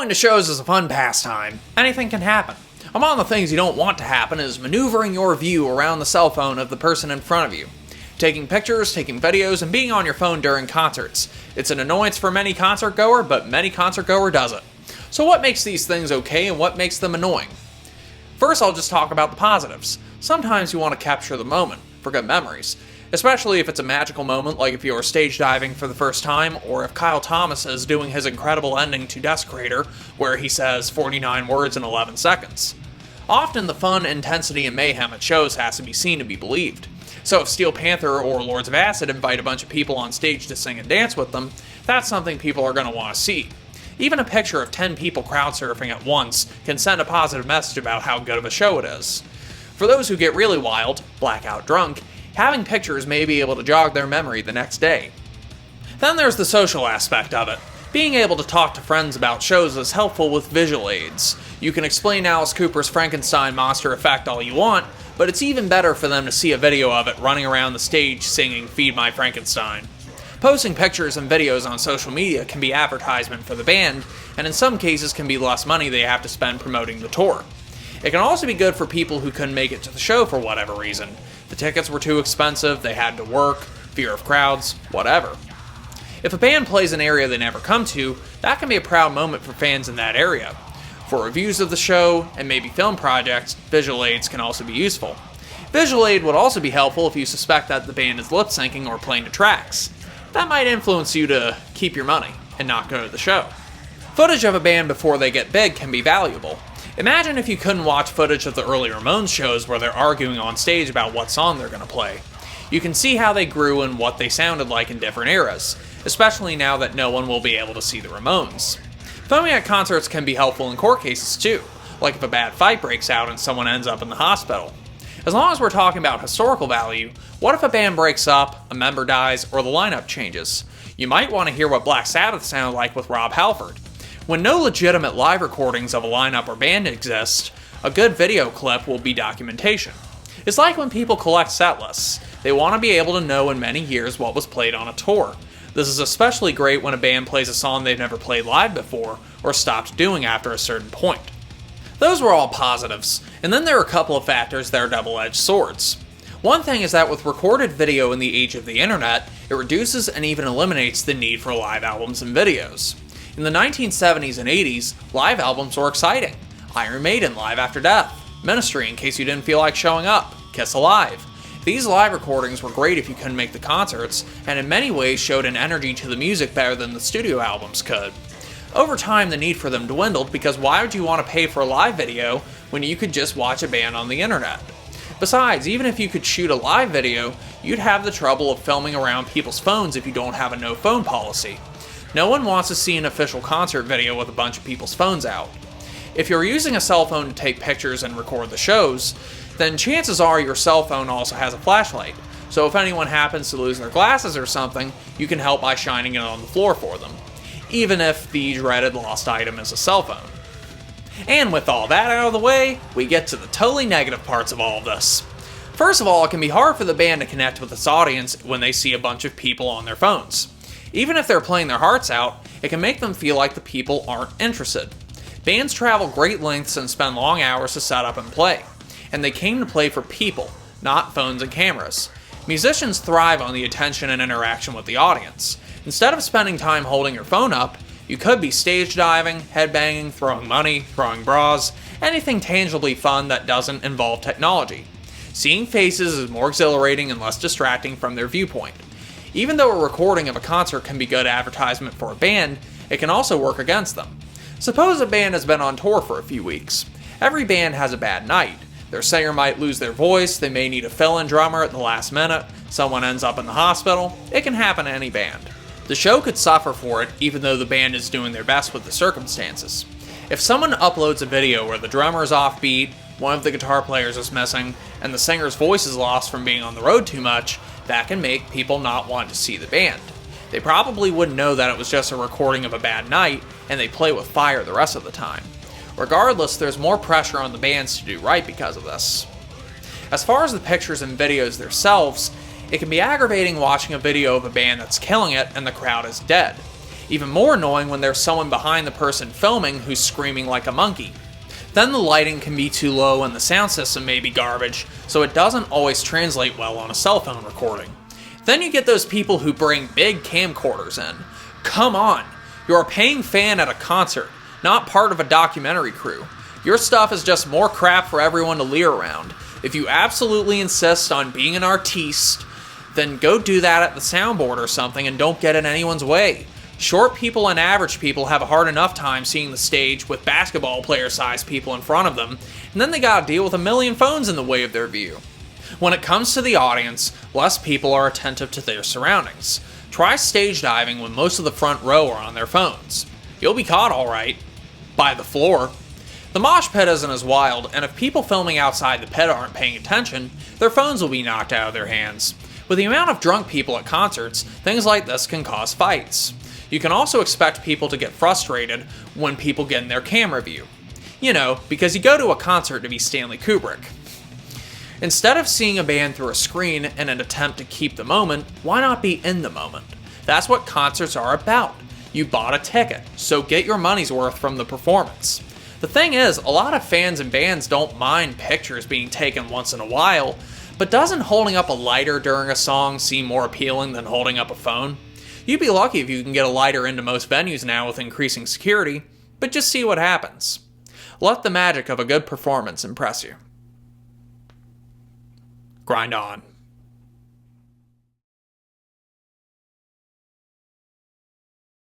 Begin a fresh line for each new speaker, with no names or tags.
Going to shows is a fun pastime. Anything can happen. Among the things you don't want to happen is maneuvering your view around the cell phone of the person in front of you. Taking pictures, taking videos, and being on your phone during concerts. It's an annoyance for many concert goer, but many concert goer does it. So what makes these things okay and what makes them annoying? First, I'll just talk about the positives. Sometimes you want to capture the moment for good memories. Especially if it's a magical moment like if you're stage diving for the first time, or if Kyle Thomas is doing his incredible ending to Desecrator, where he says 49 words in 11 seconds. Often the fun, intensity, and mayhem at shows has to be seen to be believed. So if Steel Panther or Lords of Acid invite a bunch of people on stage to sing and dance with them, that's something people are going to want to see. Even a picture of 10 people crowd surfing at once can send a positive message about how good of a show it is. For those who get really wild, blackout drunk, having pictures may be able to jog their memory the next day. Then there's the social aspect of it. Being able to talk to friends about shows is helpful with visual aids. You can explain Alice Cooper's Frankenstein monster effect all you want, but it's even better for them to see a video of it running around the stage singing Feed My Frankenstein. Posting pictures and videos on social media can be advertisement for the band, and in some cases can be less money they have to spend promoting the tour. It can also be good for people who couldn't make it to the show for whatever reason. The tickets were too expensive, they had to work, fear of crowds, whatever. If a band plays an area they never come to, that can be a proud moment for fans in that area. For reviews of the show, and maybe film projects, visual aids can also be useful. Visual aid would also be helpful if you suspect that the band is lip-syncing or playing to tracks. That might influence you to keep your money and not go to the show. Footage of a band before they get big can be valuable. Imagine if you couldn't watch footage of the early Ramones shows where they're arguing on stage about what song they're going to play. You can see how they grew and what they sounded like in different eras, especially now that no one will be able to see the Ramones. Filming at concerts can be helpful in court cases too, like if a bad fight breaks out and someone ends up in the hospital. As long as we're talking about historical value, what if a band breaks up, a member dies, or the lineup changes? You might want to hear what Black Sabbath sounded like with Rob Halford. When no legitimate live recordings of a lineup or band exist, a good video clip will be documentation. It's like when people collect set lists. They want to be able to know in many years what was played on a tour. This is especially great when a band plays a song they've never played live before, or stopped doing after a certain point. Those were all positives, and then there are a couple of factors that are double-edged swords. One thing is that with recorded video in the age of the internet, it reduces and even eliminates the need for live albums and videos. In the 1970s and 80s, live albums were exciting. Iron Maiden, Live After Death, Ministry, in case you didn't feel like showing up, Kiss Alive. These live recordings were great if you couldn't make the concerts, and in many ways showed an energy to the music better than the studio albums could. Over time, the need for them dwindled because why would you want to pay for a live video when you could just watch a band on the internet? Besides, even if you could shoot a live video, you'd have the trouble of filming around people's phones if you don't have a no-phone policy. No one wants to see an official concert video with a bunch of people's phones out. If you're using a cell phone to take pictures and record the shows, then chances are your cell phone also has a flashlight. So if anyone happens to lose their glasses or something, you can help by shining it on the floor for them. Even if the dreaded lost item is a cell phone. And with all that out of the way, we get to the totally negative parts of all of this. First of all, it can be hard for the band to connect with its audience when they see a bunch of people on their phones. Even if they're playing their hearts out, it can make them feel like the people aren't interested. Bands travel great lengths and spend long hours to set up and play. And they came to play for people, not phones and cameras. Musicians thrive on the attention and interaction with the audience. Instead of spending time holding your phone up, you could be stage diving, headbanging, throwing money, throwing bras, anything tangibly fun that doesn't involve technology. Seeing faces is more exhilarating and less distracting from their viewpoint. Even though a recording of a concert can be good advertisement for a band, it can also work against them. Suppose a band has been on tour for a few weeks. Every band has a bad night. Their singer might lose their voice, they may need a fill-in drummer at the last minute, someone ends up in the hospital. It can happen to any band. The show could suffer for it, even though the band is doing their best with the circumstances. If someone uploads a video where the drummer is offbeat, one of the guitar players is missing, and the singer's voice is lost from being on the road too much, that can make people not want to see the band. They probably wouldn't know that it was just a recording of a bad night, and they play with fire the rest of the time. Regardless, there's more pressure on the bands to do right because of this. As far as the pictures and videos themselves, it can be aggravating watching a video of a band that's killing it and the crowd is dead. Even more annoying when there's someone behind the person filming who's screaming like a monkey. Then the lighting can be too low and the sound system may be garbage, so it doesn't always translate well on a cell phone recording. Then you get those people who bring big camcorders in. Come on, you're a paying fan at a concert, not part of a documentary crew. Your stuff is just more crap for everyone to leer around. If you absolutely insist on being an artiste, then go do that at the soundboard or something and don't get in anyone's way. Short people and average people have a hard enough time seeing the stage with basketball player-sized people in front of them, and then they gotta deal with a million phones in the way of their view. When it comes to the audience, less people are attentive to their surroundings. Try stage diving when most of the front row are on their phones. You'll be caught alright. By the floor. The mosh pit isn't as wild, and if people filming outside the pit aren't paying attention, their phones will be knocked out of their hands. With the amount of drunk people at concerts, things like this can cause fights. You can also expect people to get frustrated when people get in their camera view. You know, because you go to a concert to be Stanley Kubrick. Instead of seeing a band through a screen in an attempt to keep the moment, why not be in the moment? That's what concerts are about. You bought a ticket, so get your money's worth from the performance. The thing is, a lot of fans and bands don't mind pictures being taken once in a while, but doesn't holding up a lighter during a song seem more appealing than holding up a phone? You'd be lucky if you can get a lighter into most venues now with increasing security, but just see what happens. Let the magic of a good performance impress you. Grind on.